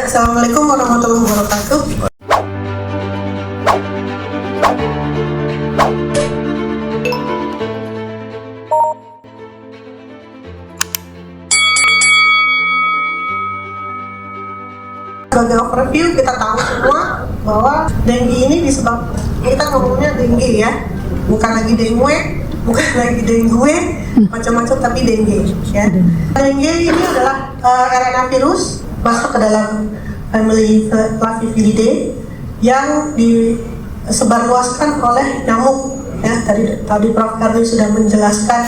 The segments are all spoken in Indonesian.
Assalamualaikum warahmatullahi wabarakatuh. Sebagai overview, kita tahu semua bahwa dengue ini disebabkan, kita ngomongnya dengue ya, bukan lagi dengue, bukan lagi dengue, macam-macam, tapi dengue ya. Dengue ini adalah RNA virus masuk ke dalam family Flaviviridae yang disebarluaskan oleh nyamuk ya. Tadi Prof. Karni sudah menjelaskan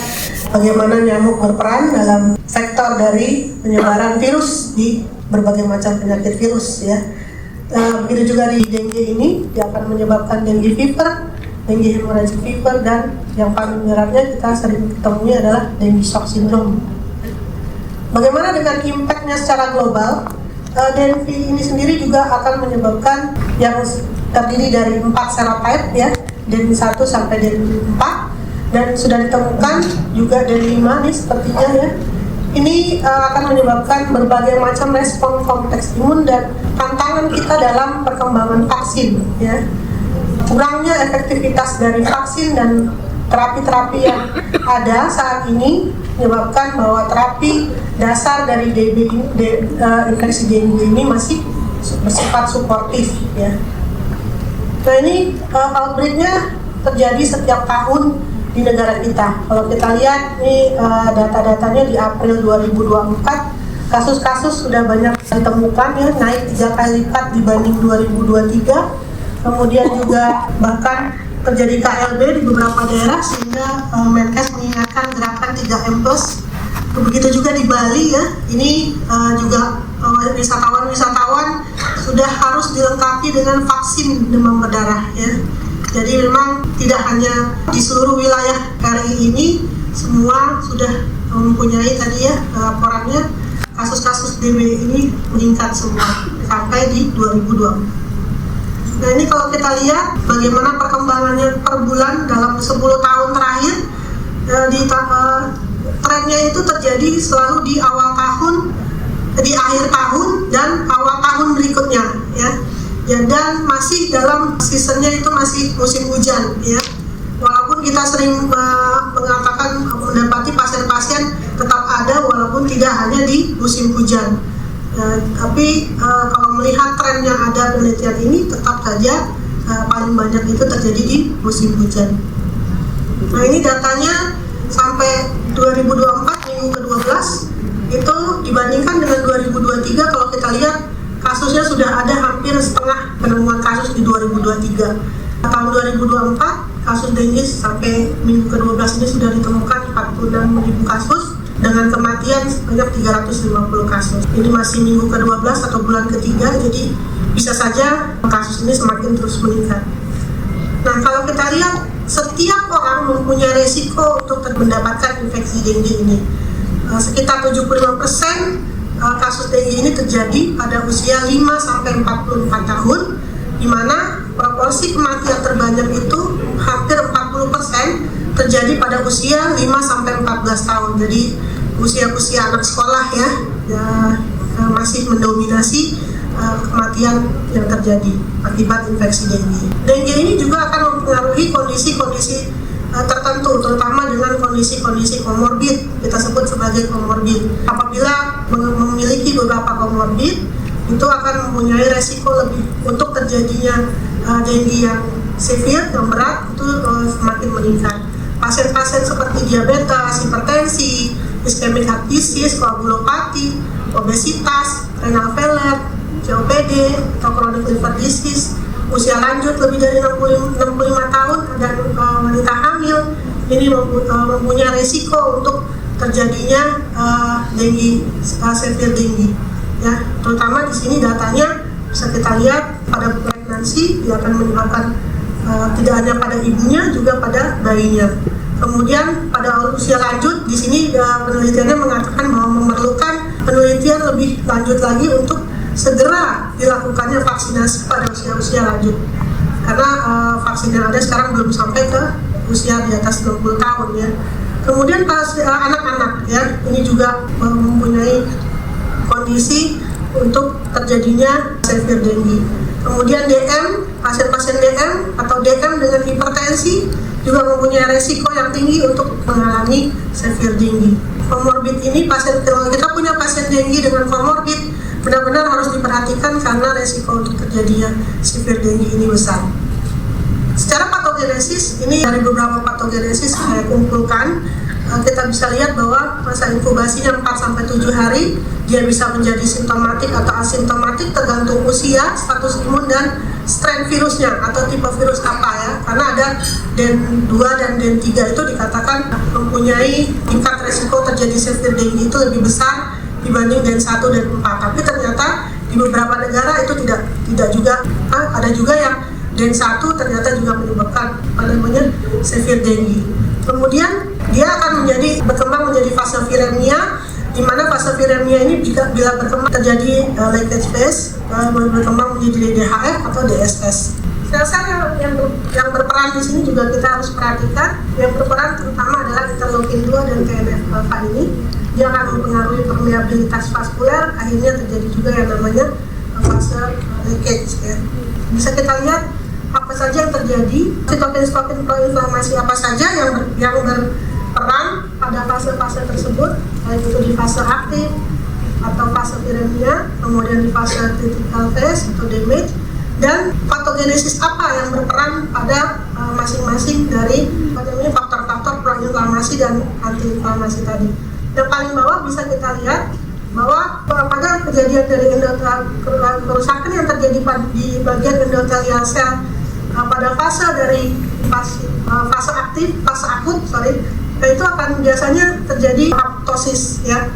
bagaimana nyamuk berperan dalam vektor dari penyebaran virus di berbagai macam penyakit virus ya. Begitu juga di dengue ini, dia akan menyebabkan dengue fever, dengue hemorrhagic fever, dan yang paling beratnya kita sering ketemui adalah dengue shock syndrome. Bagaimana dengan impact-nya secara global? Dengue ini sendiri juga akan menyebabkan yang terdiri dari 4 serotype ya, dengue 1 sampai dengue 4, dan sudah ditemukan juga dengue 5 nih sepertinya ya. Ini akan menyebabkan berbagai macam respon kompleks imun dan tantangan kita dalam perkembangan vaksin ya. Kurangnya efektivitas dari vaksin dan terapi-terapi yang ada saat ini menyebabkan bahwa terapi dasar dari infeksi dengue ini masih bersifat suportif ya. Nah ini outbreak-nya terjadi setiap tahun di negara kita. Kalau kita lihat nih data-datanya di April 2024, kasus-kasus sudah banyak ditemukan ya, naik 3 kali lipat dibanding 2023. Kemudian juga bahkan terjadi KLB di beberapa daerah sehingga Menkes mengingatkan gerakan 3M+. Begitu juga di Bali ya, ini juga wisatawan sudah harus dilengkapi dengan vaksin demam berdarah ya. Jadi memang tidak hanya di seluruh wilayah RI ini semua sudah mempunyai tadi ya laporannya kasus-kasus DB ini meningkat semua sampai di 2020. Nah ini kalau kita lihat bagaimana perkembangannya per bulan dalam 10 tahun terakhir, trennya itu terjadi selalu di awal tahun, di akhir tahun dan awal tahun berikutnya ya. Ya, dan masih dalam seasonnya itu masih musim hujan ya. Walaupun kita sering mengatakan mendapati pasien-pasien tetap ada walaupun tidak hanya di musim hujan. Tapi kalau melihat tren yang ada penelitian ini tetap saja paling banyak itu terjadi di musim hujan. Nah ini datanya sampai 2024 minggu ke-12 itu dibandingkan dengan 2023 kalau kita lihat kasusnya sudah ada hampir setengah penemuan kasus di 2023. Tahun 2024 kasus dengue sampai minggu ke-12 ini sudah ditemukan 46.000 kasus dengan kematian sebanyak 350 kasus. Ini masih minggu ke-12 atau bulan ketiga, jadi bisa saja kasus ini semakin terus meningkat. Nah kalau kita lihat setiap orang mempunyai resiko untuk mendapatkan infeksi dengue ini. Sekitar 75% kasus dengue ini terjadi pada usia 5 sampai 44 tahun, di mana proporsi kematian terbanyak itu hampir 40% terjadi pada usia 5 sampai 14 tahun. Jadi usia-usia anak sekolah ya masih mendominasi kematian yang terjadi akibat infeksi dengue. Dengue ini juga akan mempengaruhi kondisi-kondisi tertentu, terutama dengan kondisi-kondisi komorbid, kita sebut sebagai komorbid. Apabila memiliki beberapa komorbid, itu akan mempunyai resiko lebih untuk terjadinya dengue yang severe, yang berat, itu semakin meningkat. Pasien-pasien seperti diabetes, hipertensi, ischemic heart disease, koagulopati, obesitas, renal failure, COPD, atau chronic liver disease, usia lanjut lebih dari 65 tahun, dan wanita hamil ini mempunyai risiko untuk terjadinya dengue, severe dengue ya. Terutama di sini datanya bisa kita lihat pada pregnancy dia akan menyebabkan tidak hanya pada ibunya juga pada bayinya. Kemudian pada usia lanjut di sini penelitiannya mengatakan bahwa memerlukan penelitian lebih lanjut lagi untuk segera dilakukannya vaksinasi pada usia-usia lanjut, karena vaksin yang ada sekarang belum sampai ke usia di atas 60 tahun ya. Kemudian anak-anak ya, ini juga mempunyai kondisi untuk terjadinya severe dengue. Kemudian DM, pasien-pasien DM atau DM dengan hipertensi juga mempunyai resiko yang tinggi untuk mengalami severe dengue. Komorbid ini kalau kita punya pasien dengue dengan komorbid, benar-benar harus diperhatikan karena resiko untuk terjadinya severe dengue ini besar. Secara patogenesis, ini dari beberapa patogenesis saya kumpulkan, kita bisa lihat bahwa masa inkubasinya 4-7 hari, dia bisa menjadi simptomatik atau asimptomatik tergantung usia, status imun, dan strain virusnya atau tipe virus apa ya. Karena ada DEN2 dan DEN3 itu dikatakan mempunyai tingkat resiko terjadi severe dengue itu lebih besar dibanding DEN1 dan 4. Tapi ternyata di beberapa negara itu tidak juga, ada juga yang DEN1 ternyata juga menyebabkan severe dengue. Kemudian dia akan berkembang menjadi fase viremia, di mana fase viremia ini bila berkembang terjadi leakage phase, berkembang menjadi DHF atau DSS. Sel-sel yang berperan di sini juga kita harus perhatikan. Yang berperan terutama adalah interleukin 2 dan TNF-alpha ini. Dia akan mempengaruhi permeabilitas vaskuler, akhirnya terjadi juga yang namanya fase leakage ya. Bisa kita lihat apa saja yang terjadi, sitokin proinflamasi apa saja yang berperan pada fase-fase tersebut, baik itu di fase aktif atau fase viremia, kemudian di fase critical phase atau damage, dan patogenesis apa yang berperan pada masing-masing dari faktor-faktor proinflamasi dan antiinflamasi tadi. Yang paling bawah bisa kita lihat bahwa pada kejadian dari kerusakan yang terjadi di bagian endotelial sel pada fase dari fase akut, itu akan biasanya terjadi apoptosis ya.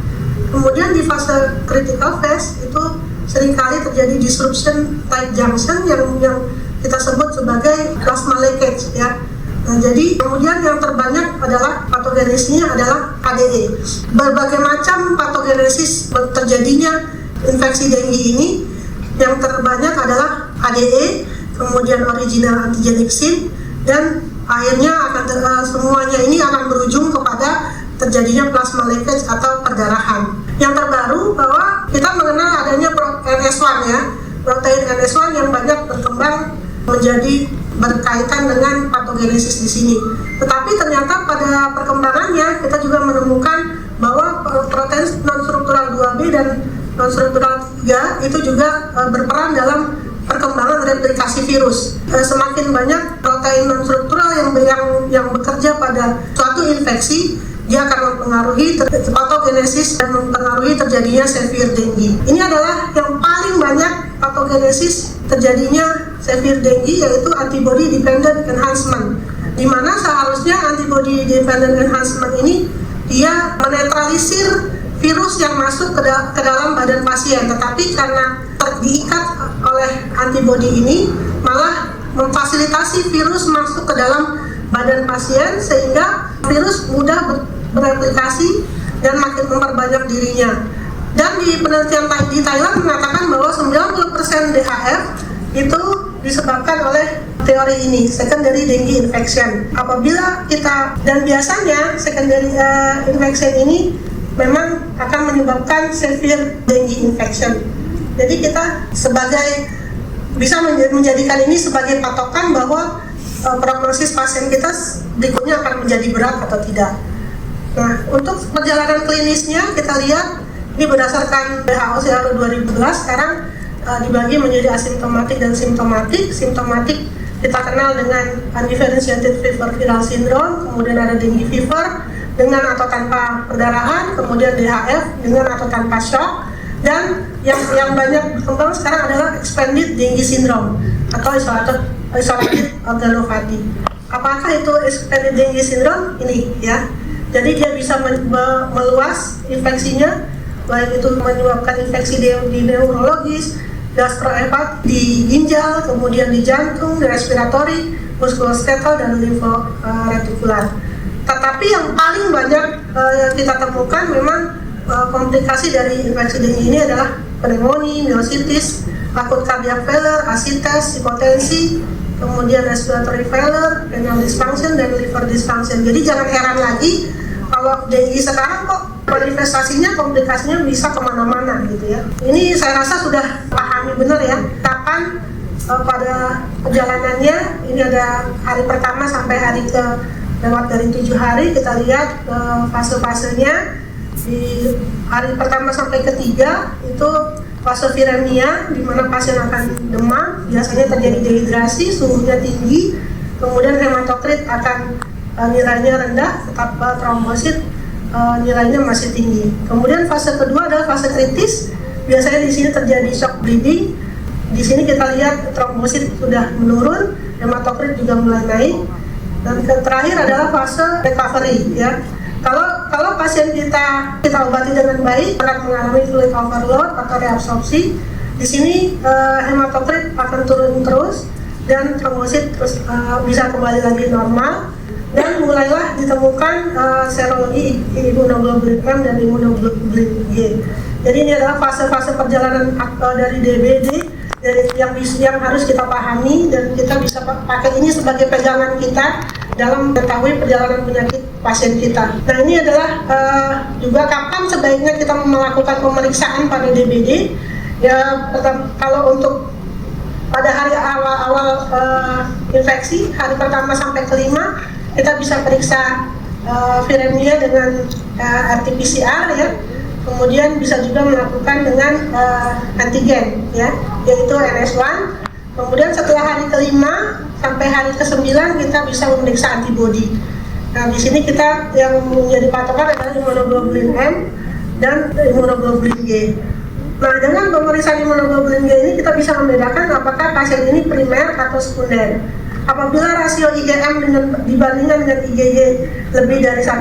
Kemudian di fase critical phase itu seringkali terjadi disruption tight junction yang kita sebut sebagai plasma leakage ya. Nah, jadi kemudian yang terbanyak adalah patogenesisnya adalah ADE. Berbagai macam patogenesis terjadinya infeksi dengue ini, yang terbanyak adalah ADE, kemudian original antigenic sin, dan akhirnya semuanya ini akan berujung kepada terjadinya plasma leakage atau perdarahan. Yang terbaru bahwa kita mengenal adanya NS1 ya, protein NS1 yang banyak berkembang menjadi berkaitan dengan patogenesis di sini. Tetapi ternyata pada perkembangannya kita juga menemukan bahwa protein non-struktural 2B dan non-struktural 3 itu juga berperan dalam perkembangan replikasi virus. Semakin banyak protein non-struktural yang bekerja pada suatu infeksi, dia akan mempengaruhi patogenesis dan mempengaruhi terjadinya severe dengue. Ini adalah yang paling banyak patogenesis terjadinya severe dengue, yaitu antibody dependent enhancement, di mana seharusnya antibody dependent enhancement ini dia menetralisir virus yang masuk ke dalam badan pasien, tetapi karena diikat oleh antibody ini malah memfasilitasi virus masuk ke dalam badan pasien sehingga virus mudah bereplikasi dan makin memperbanyak dirinya. Dan di penelitian di Thailand mengatakan bahwa 90% DHF itu disebabkan oleh teori ini, secondary dengue infection. Apabila dan biasanya secondary infection ini memang akan menyebabkan severe dengue infection. Jadi kita bisa menjadikan ini sebagai patokan bahwa prognosis pasien kita berikutnya akan menjadi berat atau tidak. Nah, untuk perjalanan klinisnya kita lihat ini berdasarkan WHO CRO 2011 sekarang dibagi menjadi asimptomatik dan simptomatik. Simptomatik kita kenal dengan undifferentiated fever viral syndrome, kemudian ada dengue fever dengan atau tanpa perdarahan, kemudian DHF dengan atau tanpa shock, dan yang banyak berkembang sekarang adalah expanded dengue syndrome atau isolated organopathy. Apakah itu expanded dengue syndrome? Ini ya. Jadi dia bisa meluas infeksinya, baik itu menyebabkan infeksi di neurologis, gastrohepatik, di ginjal, kemudian di jantung, di respiratory, muskuloskeletal, dan limforetikular. Tetapi yang paling banyak kita temukan memang komplikasi dari infeksi dengue ini adalah pneumonia, myositis, akut cardiac failure, asites, hipotensi, kemudian respiratory failure, renal dysfunction, dan liver dysfunction. Jadi jangan heran lagi kalau dengue sekarang kok manifestasinya, komplikasinya bisa kemana-mana gitu ya. Ini saya rasa sudah pahami benar ya, kapan pada perjalanannya ini ada hari pertama sampai hari ke lewat dari 7 hari, kita lihat fase-fasenya. Di hari pertama sampai ketiga itu fase viremia, di mana pasien akan demam, biasanya terjadi dehidrasi, suhunya tinggi, kemudian hematokrit akan nilainya rendah, tetap trombosit nilainya masih tinggi. Kemudian fase kedua adalah fase kritis, biasanya di sini terjadi shock bleeding. Di sini kita lihat trombosit sudah menurun, hematokrit juga mulai naik. Dan terakhir adalah fase recovery ya. Kalau pasien kita obati dengan baik akan mengalami fluid overload atau reabsorpsi. Di sini hematokrit akan turun terus dan trombosit terus bisa kembali lagi normal, dan mulailah ditemukan serologi imunoglobulin M dan imunoglobulin G. Jadi ini adalah fase-fase perjalanan dari DBD yang harus kita pahami, dan kita bisa pakai ini sebagai pegangan kita dalam mengetahui perjalanan penyakit pasien kita. Nah, ini adalah juga kapan sebaiknya kita melakukan pemeriksaan pada DBD. Ya, kalau untuk pada hari awal infeksi, hari pertama sampai kelima, kita bisa periksa viremia dengan RT-PCR ya. Kemudian bisa juga melakukan dengan antigen ya, yaitu NS1. Kemudian setelah hari kelima sampai hari ke-9 kita bisa memeriksa antibodi. Nah, di sini kita yang menjadi patokan adalah imunoglobulin M dan imunoglobulin G. Nah, dengan pemeriksaan imunoglobulin G ini kita bisa membedakan apakah pasien ini primer atau sekunder. Apabila rasio IgM dibandingkan dengan IgG lebih dari 1,2,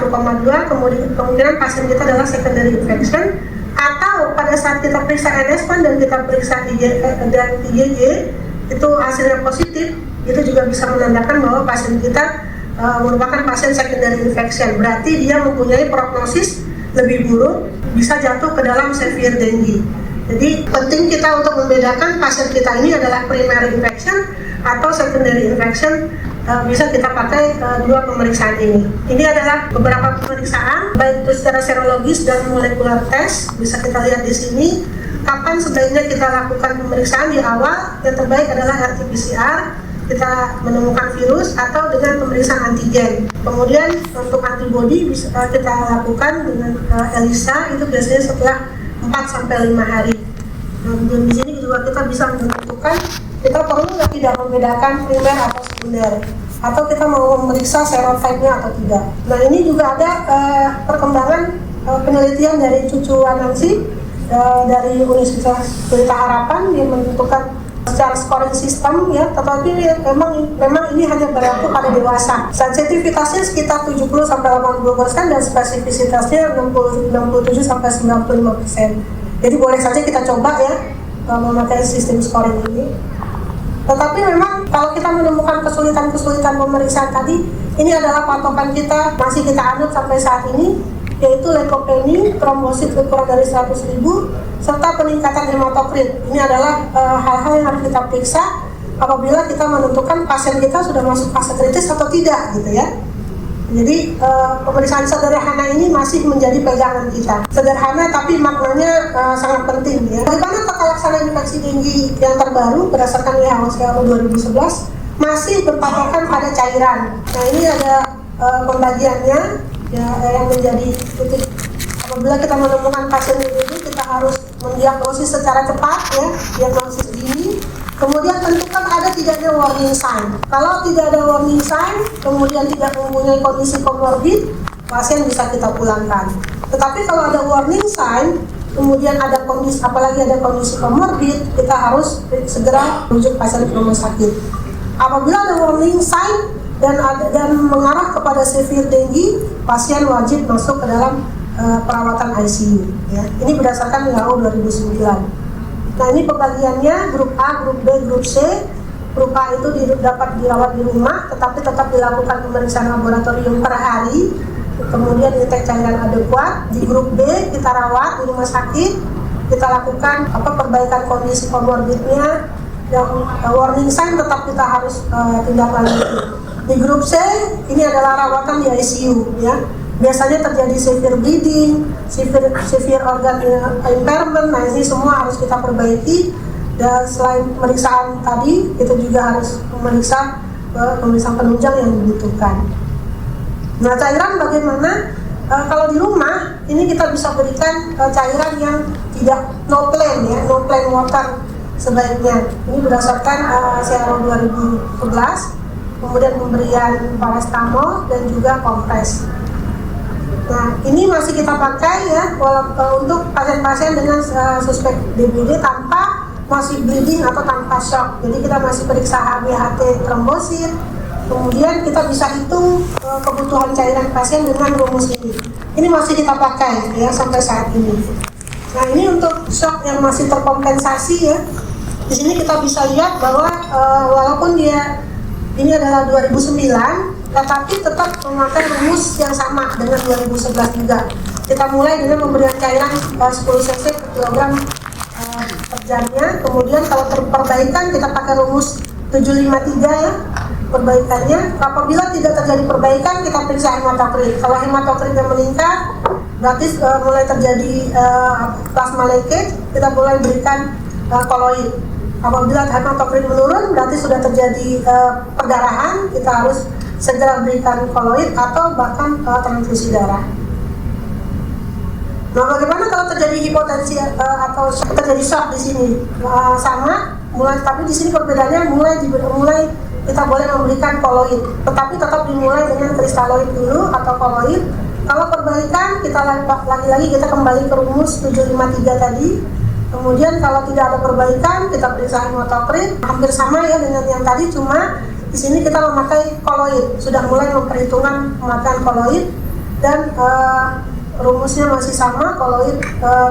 kemungkinan pasien kita adalah secondary infection. Atau pada saat kita periksa NS1 dan kita periksa IgG itu hasilnya positif, itu juga bisa menandakan bahwa pasien kita merupakan pasien secondary infection. Berarti dia mempunyai prognosis lebih buruk, bisa jatuh ke dalam severe dengue. Jadi penting kita untuk membedakan pasien kita ini adalah primary infection atau secondary infection. Bisa kita pakai dua pemeriksaan ini. Ini adalah beberapa pemeriksaan, baik itu secara serologis dan molekular test. Bisa kita lihat di sini. Kapan sebaiknya kita lakukan pemeriksaan di awal? Yang terbaik adalah RT-PCR, kita menemukan virus, atau dengan pemeriksaan antigen. Kemudian untuk antibodi bisa kita lakukan dengan ELISA, itu biasanya setelah 4-5 hari. Dan di sini juga kita bisa menentukan kita perlu tidak membedakan primer atau sekunder, atau kita mau memeriksa serotype-nya atau tidak. Nah, ini juga ada perkembangan penelitian dari Cucu Anansi dari Universitas Pelita Harapan yang menentukan secara scoring sistem ya, tetapi memang ini hanya berlaku pada dewasa. Sensitivitasnya sekitar 70-80% dan spesifisitasnya 67-95%. Jadi boleh saja kita coba ya memakai sistem scoring ini. Tetapi memang kalau kita menemukan kesulitan-kesulitan pemeriksaan tadi, ini adalah patokan kita, masih kita anut sampai saat ini, yaitu leukopenia, trombosit kurang dari 100.000, serta peningkatan hematokrit. Ini adalah hal-hal yang harus kita periksa apabila kita menentukan pasien kita sudah masuk fase kritis atau tidak, gitu ya. Jadi pemeriksaan sederhana ini masih menjadi pegangan kita. Sederhana tapi maknanya sangat penting ya. Bagaimana tata laksana infeksi dengue yang terbaru berdasarkan WHO 2011 masih berpatokan pada cairan. Nah, ini ada pembagiannya ya, yang menjadi titik. Apabila kita menemukan pasien itu, kita harus mendiagnosis secara cepat ya, diagnosis dini. Kemudian tentukan ada tidaknya warning sign. Kalau tidak ada warning sign, kemudian tidak mempunyai kondisi komorbid, pasien bisa kita pulangkan. Tetapi kalau ada warning sign, kemudian ada kondisi, apalagi ada kondisi komorbid, kita harus segera rujuk pasien ke rumah sakit. Apabila ada warning sign dan mengarah kepada severe dengue, pasien wajib masuk ke dalam perawatan ICU. Ya. Ini berdasarkan WHO 2009. Nah, ini pembagiannya grup A, grup B, grup C. Grup A itu dapat dirawat di rumah, tetapi tetap dilakukan pemeriksaan laboratorium per hari. Kemudian detek cairan adekuat. Di grup B kita rawat di rumah sakit, kita lakukan perbaikan kondisi komorbidnya. Yang warning sign tetap kita harus tindak lanjuti. Di grup C ini adalah rawatan di ICU ya. biasanya terjadi severe bleeding, severe organ impairment. Nah, ini semua harus kita perbaiki. Dan selain pemeriksaan tadi, kita juga harus memeriksa pemeriksaan penunjang yang dibutuhkan. Nah, cairan bagaimana? Kalau di rumah ini kita bisa berikan cairan yang tidak no plain ya, no plain water sebaiknya. Ini berdasarkan CRO 2011, kemudian pemberian paracetamol dan juga kompres. Nah, ini masih kita pakai ya untuk pasien-pasien dengan suspek DBD tanpa masih bleeding atau tanpa shock. Jadi kita masih periksa HB/HT trombosit. Kemudian kita bisa hitung kebutuhan cairan pasien dengan rumus ini. Ini masih kita pakai ya sampai saat ini. Nah, ini untuk shock yang masih terkompensasi ya. Di sini kita bisa lihat bahwa walaupun dia ini adalah 2009, tetapi tetap memakai rumus yang sama dengan 2011 juga. Kita mulai dengan memberikan cairan 10 cc per kilogram per jamnya. Kemudian kalau perbaikan kita pakai rumus 753 ya perbaikannya. Apabila tidak terjadi perbaikan, kita periksa hematokrit. Kalau hematokritnya meningkat, berarti mulai terjadi plasma leakage, kita mulai berikan koloid. Apabila hematokrit menurun, berarti sudah terjadi perdarahan, kita harus segera berikan koloid atau bahkan transfusi darah. Nah, bagaimana kalau terjadi hipotensi atau terjadi shock di sini? Sama, tapi di sini perbedaannya mulai kita boleh memberikan koloid, tetapi tetap dimulai dengan kristaloid dulu atau koloid. Kalau perbaikan, kita lagi-lagi kita kembali ke rumus 753 tadi. Kemudian kalau tidak ada perbaikan, kita periksa hematokrit, hampir sama ya dengan yang tadi, cuma di sini kita memakai koloid, sudah mulai memperhitungkan pemakaian koloid dan rumusnya masih sama, koloid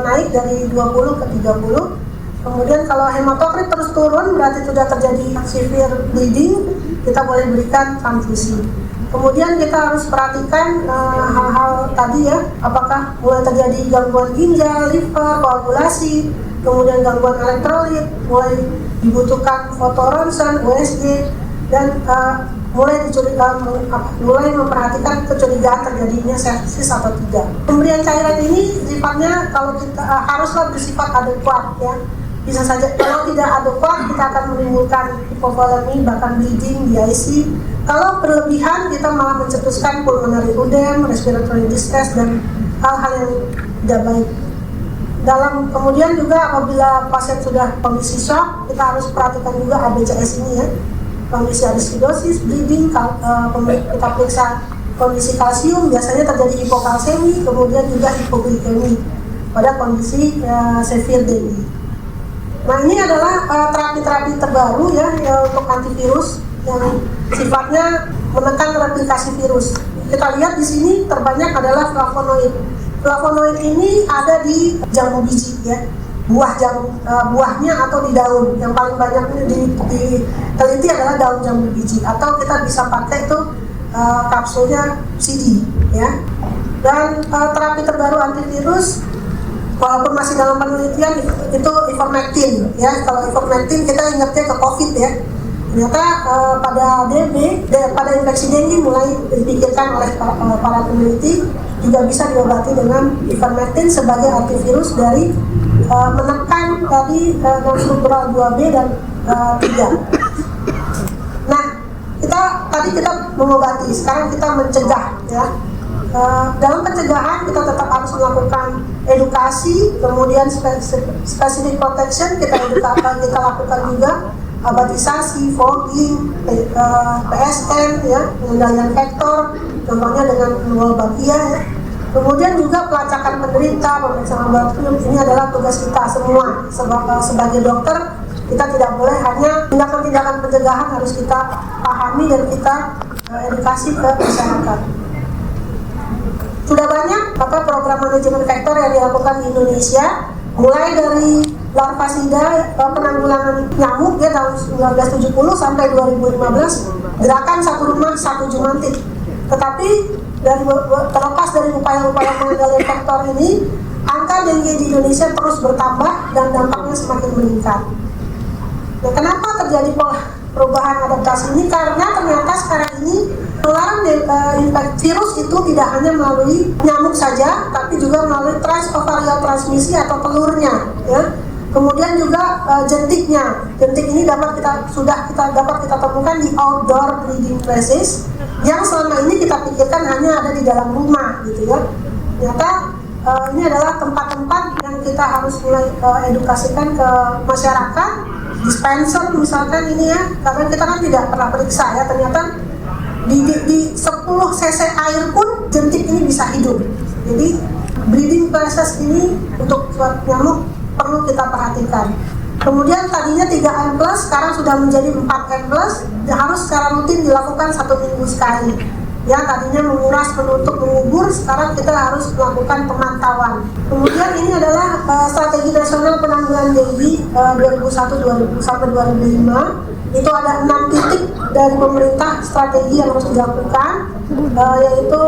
naik dari 20 ke 30. Kemudian kalau hematokrit terus turun, berarti sudah terjadi severe bleeding, kita boleh berikan transfusi. Kemudian kita harus perhatikan hal-hal tadi ya, apakah mulai terjadi gangguan ginjal, liver, koagulasi, kemudian gangguan elektrolit, mulai dibutuhkan fotoronsen, USG, dan mulai memperhatikan kecurigaan terjadinya sepsis atau tidak. Pemberian cairan ini sifatnya kalau kita haruslah bersifat adekuat ya. Bisa saja kalau tidak adekuat kita akan menimbulkan hipovolemi bahkan bleeding di IC. Kalau berlebihan kita malah mencetuskan pulmonary edema, respiratory distress dan hal-hal yang tidak baik. Kemudian juga apabila pasien sudah kondisi shock, kita harus perhatikan juga ABCS ini ya. Kondisi acidosis, bleeding, kita periksa kondisi kalsium, biasanya terjadi hipokalsemi, kemudian juga hipoglikemi pada kondisi severe dengue. Nah, ini adalah terapi-terapi terbaru ya untuk antivirus yang sifatnya menekan replikasi virus. Kita lihat di sini terbanyak adalah flavonoid. Flavonoid ini ada di jambu biji ya, buahnya atau di daun. Yang paling banyak diteliti adalah daun jambu biji, atau kita bisa pakai itu kapsulnya CD ya. Dan terapi terbaru antivirus walaupun masih dalam penelitian itu ivermectin ya. Kalau ivermectin kita ingatnya ke COVID ya. Ternyata pada infeksi dengue mulai dipikirkan oleh para peneliti juga bisa diobati dengan ivermectin sebagai antivirus dari menekan tadi non-struktural 2B dan 3. Nah, kita mengobati, sekarang kita mencegah ya. Dalam pencegahan kita tetap harus melakukan edukasi, kemudian specific protection kita lakukan juga, abatisasi, fogging, PSN ya, pengendalian vektor, contohnya dengan Wolbachia ya. Kemudian juga pelacakan penderita, pemeriksaan laboratorium, ini adalah tugas kita semua sebagai dokter. Kita tidak boleh hanya tindakan-tindakan pencegahan, harus kita pahami dan kita edukasi ke masyarakat. Sudah banyak program manajemen vektor yang dilakukan di Indonesia, mulai dari larvasida, penanggulangan nyamuk ya tahun 1970 sampai 2015, gerakan satu rumah satu jumantik. Tetapi terlepas dari upaya-upaya pengendalian vektor ini, angka dengue di Indonesia terus bertambah dan dampaknya semakin meningkat. Nah, kenapa terjadi perubahan adaptasi ini? Karena ternyata sekarang ini Penularan virus itu tidak hanya melalui nyamuk saja, tapi juga melalui transovarial transmisi atau telurnya, ya. Kemudian juga jentiknya. Jentik ini dapat kita temukan di outdoor breeding places yang selama ini kita pikirkan hanya ada di dalam rumah, gitu ya. Ternyata ini adalah tempat-tempat yang kita harus mulai edukasikan ke masyarakat. Dispenser misalkan ini ya, karena kita kan tidak pernah periksa ya, ternyata di 10 cc air pun jentik ini bisa hidup. Jadi breeding process ini untuk suatu nyamuk perlu kita perhatikan. Kemudian tadinya 3M+, sekarang sudah menjadi 4M+, harus secara rutin dilakukan 1 minggu sekali. Ya, tadinya menguras, menutup, mengubur, sekarang kita harus melakukan pemantauan. Kemudian ini adalah strategi nasional penanggulangan dengue 2001 sampai 2005. Itu ada 6 titik dari pemerintah strategi yang harus dilakukan, yaitu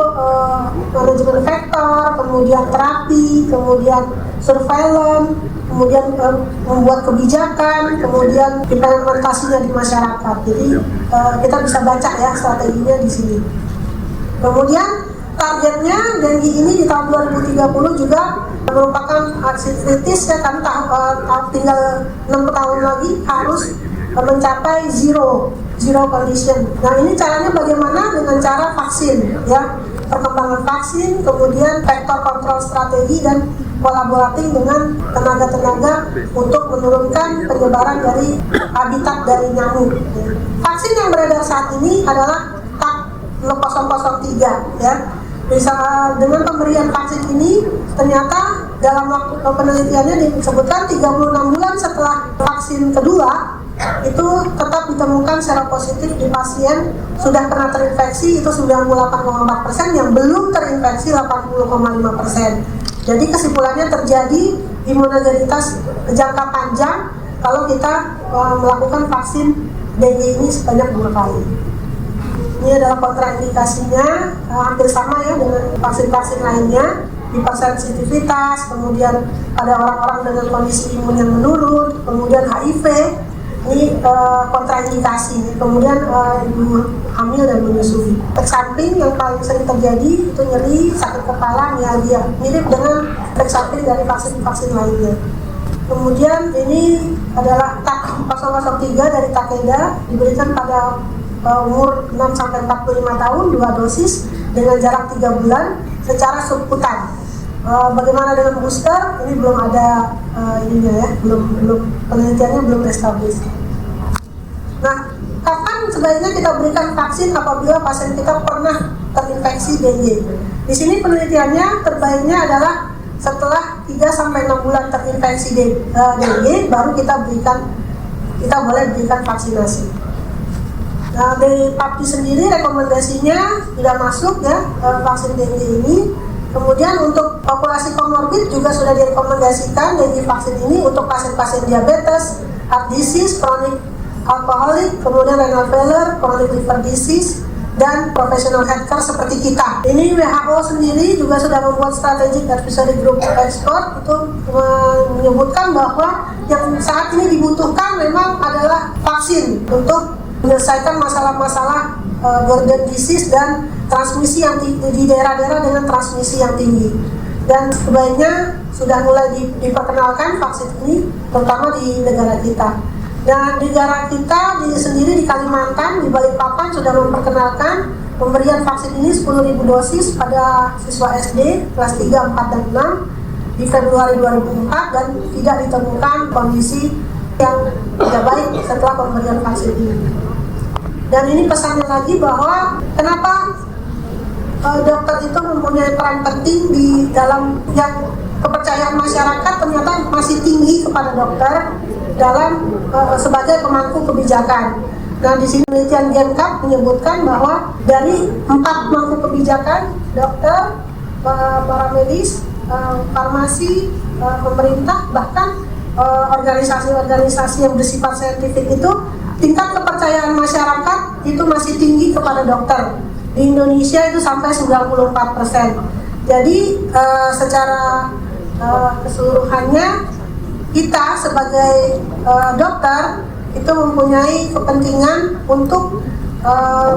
manajemen vektor, kemudian terapi, kemudian surveillance, kemudian membuat kebijakan, kemudian implementasinya di masyarakat. Jadi kita bisa baca ya strateginya di sini. Kemudian targetnya dengue ini di tahun 2030 juga merupakan aksi kritis ya, karena tinggal 6 tahun lagi harus mencapai zero condition. Nah, ini caranya bagaimana? Dengan cara vaksin ya, perkembangan vaksin, kemudian vektor kontrol strategi dan kolaboratif dengan tenaga-tenaga untuk menurunkan penyebaran dari habitat dari nyamuk. Vaksin yang beredar saat ini adalah TAK 003 ya. Bisa dengan pemberian vaksin ini ternyata dalam waktu penelitiannya disebutkan 36 bulan setelah vaksin kedua itu tetap ditemukan seropositif di pasien sudah pernah terinfeksi itu 98,4%, yang belum terinfeksi 80,5%. Jadi kesimpulannya terjadi imunogenitas jangka panjang kalau kita melakukan vaksin dengue ini sebanyak 2 kali. Ini adalah kontraindikasinya, hampir sama ya dengan vaksin-vaksin lainnya, hipersensitivitas, kemudian pada orang-orang dengan kondisi imun yang menurun, kemudian HIV, ini kontraindikasi, kemudian ibu hamil dan menyusui. Efek samping yang paling sering terjadi itu nyeri, sakit kepala, mialgia, mirip dengan efek samping dari vaksin-vaksin lainnya. Kemudian ini adalah TAK 003 dari Takeda, diberikan pada umur 6-45 tahun 2 dosis dengan jarak 3 bulan secara subkutan. Bagaimana dengan booster? Ini belum ada ininya ya, belum penelitiannya belum established. Nah, kapan sebaiknya kita berikan vaksin apabila pasien kita pernah terinfeksi dengue? Di sini penelitiannya terbaiknya adalah setelah 3-6 bulan terinfeksi dengue baru kita boleh berikan vaksinasi. Nah, dari PAPDI sendiri rekomendasinya tidak masuk ya vaksin dengue ini. Kemudian untuk populasi komorbid juga sudah direkomendasikan dengue vaksin ini untuk pasien-pasien diabetes, heart disease, chronic alcoholic, kemudian renal failure, chronic liver disease, dan professional healthcare seperti kita. Ini WHO sendiri juga sudah membuat strategic advisory group expert, itu menyebutkan bahwa yang saat ini dibutuhkan memang adalah vaksin untuk menyelesaikan masalah-masalah border disease dan transmisi yang di daerah-daerah dengan transmisi yang tinggi. Dan sebaiknya sudah mulai diperkenalkan vaksin ini, terutama di negara kita. Dan di negara kita sendiri di Kalimantan, di Balikpapan sudah memperkenalkan pemberian vaksin ini 10.000 dosis pada siswa SD kelas 3, 4, dan 6 di Februari 2004, dan tidak ditemukan kondisi yang tidak baik setelah pemberian vaksin ini. Dan ini pesannya lagi bahwa kenapa dokter itu mempunyai peran penting di dalam yang kepercayaan masyarakat ternyata masih tinggi kepada dokter dalam sebagai pemangku kebijakan. Nah, di sini penelitian GEMCAP menyebutkan bahwa dari 4 pemangku kebijakan, dokter, para medis, farmasi, pemerintah, bahkan organisasi-organisasi yang bersifat saintifik itu, tingkat kepercayaan masyarakat itu masih tinggi kepada dokter. Di Indonesia itu sampai 94%. Jadi secara keseluruhannya kita sebagai dokter itu mempunyai kepentingan untuk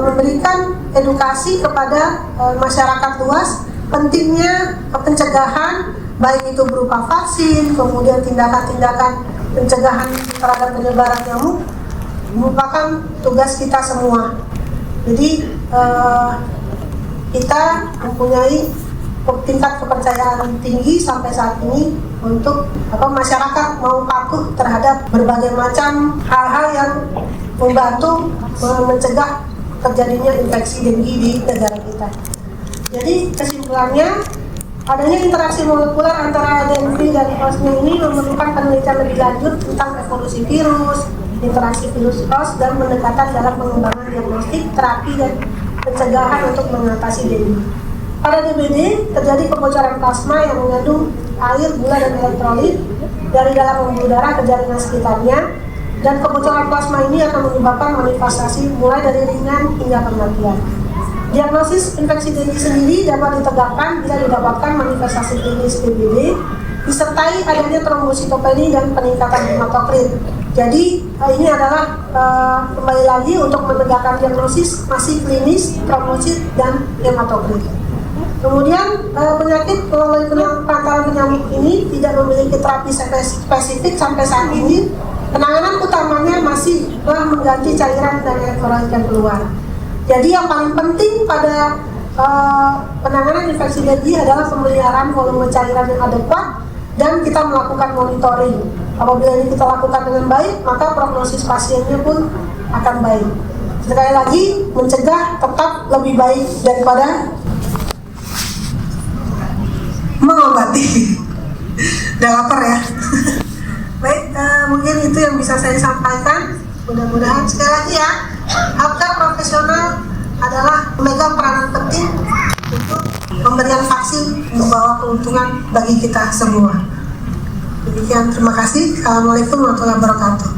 memberikan edukasi kepada masyarakat luas pentingnya pencegahan, baik itu berupa vaksin, kemudian tindakan-tindakan pencegahan terhadap penyebaran nyamuk, merupakan tugas kita semua. Jadi kita mempunyai tingkat kepercayaan tinggi sampai saat ini untuk masyarakat mau patuh terhadap berbagai macam hal-hal yang membantu mencegah terjadinya infeksi denggi di negara kita. Jadi kesimpulannya, adanya interaksi molekuler antara denggi dan hostnya ini memerlukan penelitian lebih lanjut tentang evolusi virus, interaksi virus host, dan pendekatan dalam pengembangan diagnostik, terapi, dan pencegahan untuk mengatasi denggi. Pada DBD terjadi kebocoran plasma yang mengandung air, gula, dan elektrolit dari dalam pembuluh darah ke jaringan sekitarnya, dan kebocoran plasma ini akan menyebabkan manifestasi mulai dari ringan hingga kematian. Diagnosis infeksi denggi sendiri dapat ditegakkan bila didapatkan manifestasi klinis DBD disertai adanya trombositopeni dan peningkatan hematokrit. Jadi ini adalah kembali lagi untuk menegakkan diagnosis masih klinis, trombosit, dan hematokrit. Kemudian penyakit melalui pantalan penyamuk ini tidak memiliki terapi spesifik sampai saat ini. Penanganan utamanya masih mengganti cairan dan elektrolit yang keluar. Jadi yang paling penting pada penanganan infeksi denggi adalah pemeliharaan volume cairan yang adekuat dan kita melakukan monitoring. Apabila ini kita lakukan dengan baik, maka prognosis pasiennya pun akan baik. Sekali lagi, mencegah tetap lebih baik daripada mengobati. Udah lapar ya. Baik, mungkin itu yang bisa saya sampaikan. Mudah-mudahan sekali lagi ya, healthcare profesional adalah memegang peranan penting untuk pemberian vaksin membawa keuntungan bagi kita semua. Demikian, terima kasih. Assalamualaikum warahmatullahi wabarakatuh.